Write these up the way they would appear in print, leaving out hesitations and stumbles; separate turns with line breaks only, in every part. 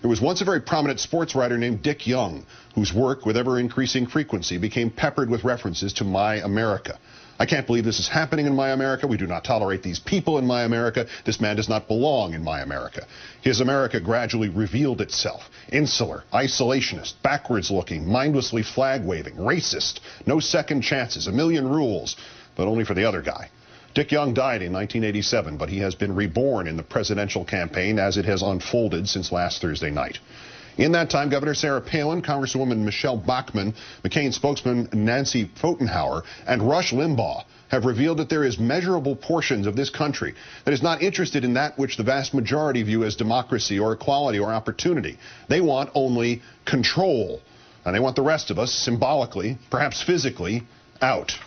There was once a very prominent sports writer named Dick Young, whose work, with ever-increasing frequency, became peppered with references to My America. I can't believe this is happening in My America. We do not tolerate these people in My America. This man does not belong in My America. His America gradually revealed itself. Insular, isolationist, backwards-looking, mindlessly flag-waving, racist, no second chances, a million rules, but only for the other guy. Dick Young died in 1987, but he has been reborn in the presidential campaign as it has unfolded since last Thursday night. In that time, Governor Sarah Palin, Congresswoman Michelle Bachmann, McCain spokesman Nancy Pfotenhauer, and Rush Limbaugh have revealed that there is measurable portions of this country that is not interested in that which the vast majority view as democracy or equality or opportunity. They want only control, and they want the rest of us, symbolically, perhaps physically, out.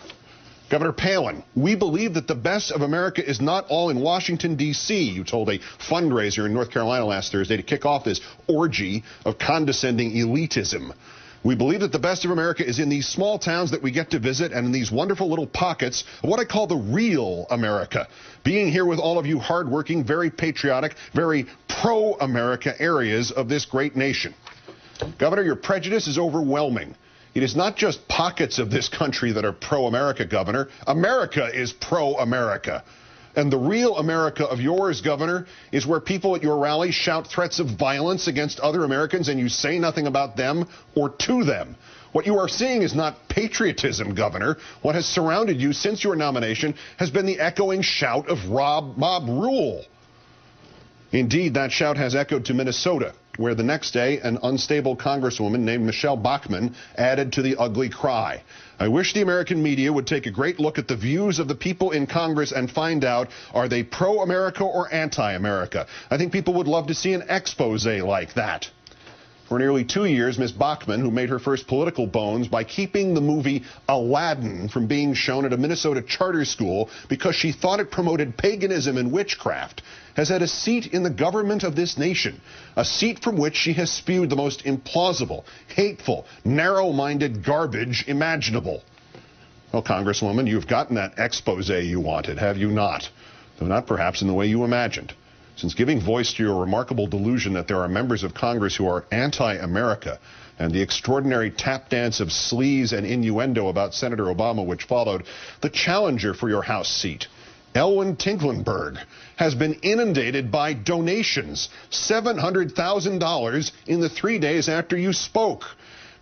Governor Palin, we believe that the best of America is not all in Washington, D.C., you told a fundraiser in North Carolina last Thursday to kick off this orgy of condescending elitism. We believe that the best of America is in these small towns that we get to visit and in these wonderful little pockets of what I call the real America. Being here with all of you hardworking, very patriotic, very pro-America areas of this great nation. Governor, your prejudice is overwhelming. It is not just pockets of this country that are pro-America, Governor. America is pro-America. And the real America of yours, Governor, is where people at your rallies shout threats of violence against other Americans and you say nothing about them or to them. What you are seeing is not patriotism, Governor. What has surrounded you since your nomination has been the echoing shout of mob rule. Indeed, that shout has echoed to Minnesota, where the next day an unstable congresswoman named Michelle Bachmann added to the ugly cry. I wish the American media would take a great look at the views of the people in Congress and find out, are they pro-America or anti-America? I think people would love to see an expose like that. For nearly 2 years, Ms. Bachmann, who made her first political bones by keeping the movie Aladdin from being shown at a Minnesota charter school because she thought it promoted paganism and witchcraft, has had a seat in the government of this nation, a seat from which she has spewed the most implausible, hateful, narrow-minded garbage imaginable. Well, Congresswoman, you've gotten that expose you wanted, have you not? Though not perhaps in the way you imagined. Since giving voice to your remarkable delusion that there are members of Congress who are anti-America and the extraordinary tap dance of sleaze and innuendo about Senator Obama which followed, the challenger for your House seat, Elwyn Tinklenberg, has been inundated by donations, $700,000 in the 3 days after you spoke.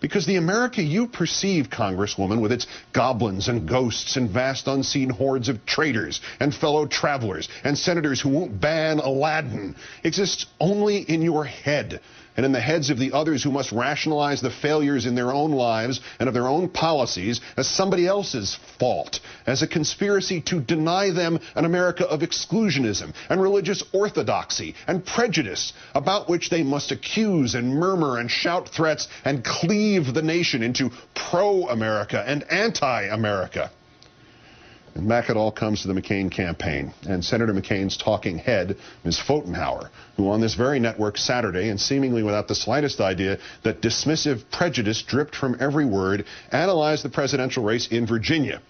Because the America you perceive, Congresswoman, with its goblins and ghosts and vast unseen hordes of traitors and fellow travelers and senators who won't ban Aladdin, exists only in your head and in the heads of the others who must rationalize the failures in their own lives and of their own policies as somebody else's fault, as a conspiracy to deny them an America of exclusionism and religious orthodoxy and prejudice, about which they must accuse and murmur and shout threats and cleave the nation into pro-America and anti-America. And back it all comes to the McCain campaign and Senator McCain's talking head, Ms. Pfotenhauer, who on this very network Saturday, and seemingly without the slightest idea that dismissive prejudice dripped from every word, analyzed the presidential race in Virginia.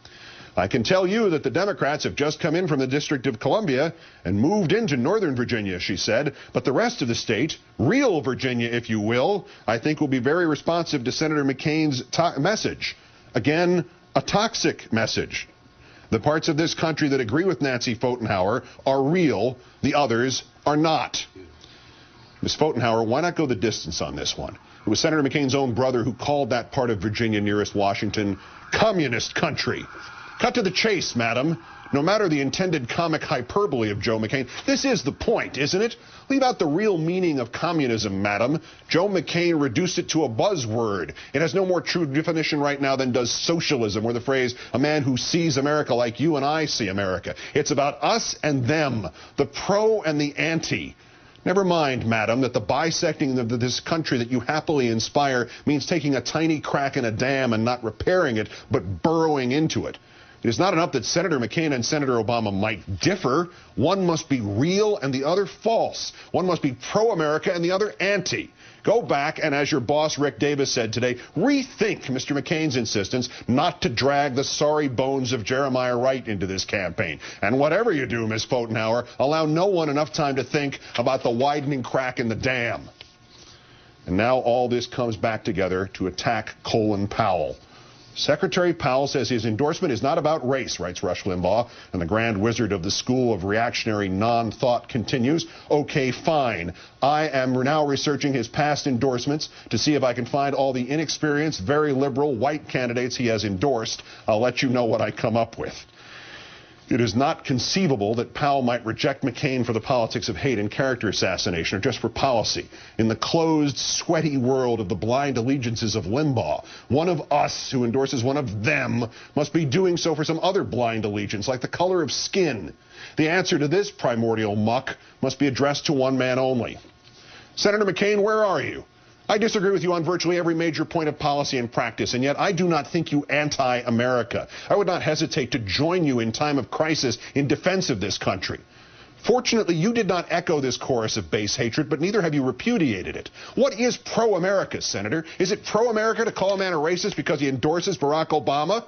I can tell you that the Democrats have just come in from the District of Columbia and moved into Northern Virginia, she said, but the rest of the state, real Virginia if you will, I think will be very responsive to Senator McCain's message. Again, a toxic message. The parts of this country that agree with Nancy Pfotenhauer are real, the others are not. Ms. Pfotenhauer, why not go the distance on this one? It was Senator McCain's own brother who called that part of Virginia nearest Washington communist country. Cut to the chase, madam. No matter the intended comic hyperbole of Joe McCain, this is the point, isn't it? Leave out the real meaning of communism, madam. Joe McCain reduced it to a buzzword. It has no more true definition right now than does socialism, or the phrase, a man who sees America like you and I see America. It's about us and them, the pro and the anti. Never mind, madam, that the bisecting of this country that you happily inspire means taking a tiny crack in a dam and not repairing it, but burrowing into it. It is not enough that Senator McCain and Senator Obama might differ. One must be real and the other false. One must be pro-America and the other anti. Go back and, as your boss Rick Davis said today, rethink Mr. McCain's insistence not to drag the sorry bones of Jeremiah Wright into this campaign. And whatever you do, Ms. Pfotenhauer, allow no one enough time to think about the widening crack in the dam. And now all this comes back together to attack Colin Powell. Secretary Powell says his endorsement is not about race, writes Rush Limbaugh, and the grand wizard of the school of reactionary non-thought continues. Okay, fine. I am now researching his past endorsements to see if I can find all the inexperienced, very liberal, white candidates he has endorsed. I'll let you know what I come up with. It is not conceivable that Powell might reject McCain for the politics of hate and character assassination or just for policy. In the closed, sweaty world of the blind allegiances of Limbaugh, one of us who endorses one of them must be doing so for some other blind allegiance, like the color of skin. The answer to this primordial muck must be addressed to one man only. Senator McCain, where are you? I disagree with you on virtually every major point of policy and practice, and yet I do not think you anti-America. I would not hesitate to join you in time of crisis in defense of this country. Fortunately, you did not echo this chorus of base hatred, but neither have you repudiated it. What is pro-America, Senator? Is it pro-America to call a man a racist because he endorses Barack Obama?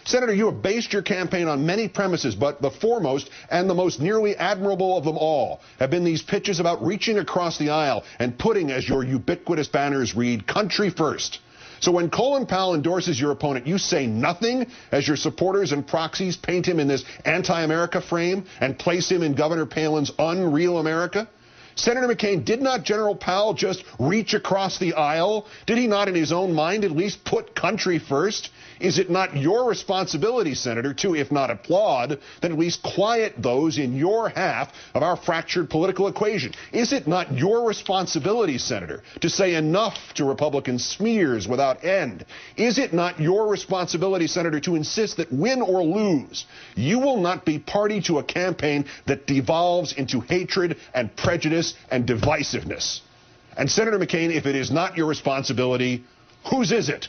Senator, you have based your campaign on many premises, but the foremost and the most nearly admirable of them all have been these pitches about reaching across the aisle and putting, as your ubiquitous banners read, country first. So when Colin Powell endorses your opponent, you say nothing as your supporters and proxies paint him in this anti-America frame and place him in Governor Palin's unreal America? Senator McCain, did not General Powell just reach across the aisle? Did he not in his own mind at least put country first? Is it not your responsibility, Senator, to, if not applaud, then at least quiet those in your half of our fractured political equation? Is it not your responsibility, Senator, to say enough to Republican smears without end? Is it not your responsibility, Senator, to insist that win or lose, you will not be party to a campaign that devolves into hatred and prejudice and divisiveness? And Senator McCain, if it is not your responsibility, whose is it?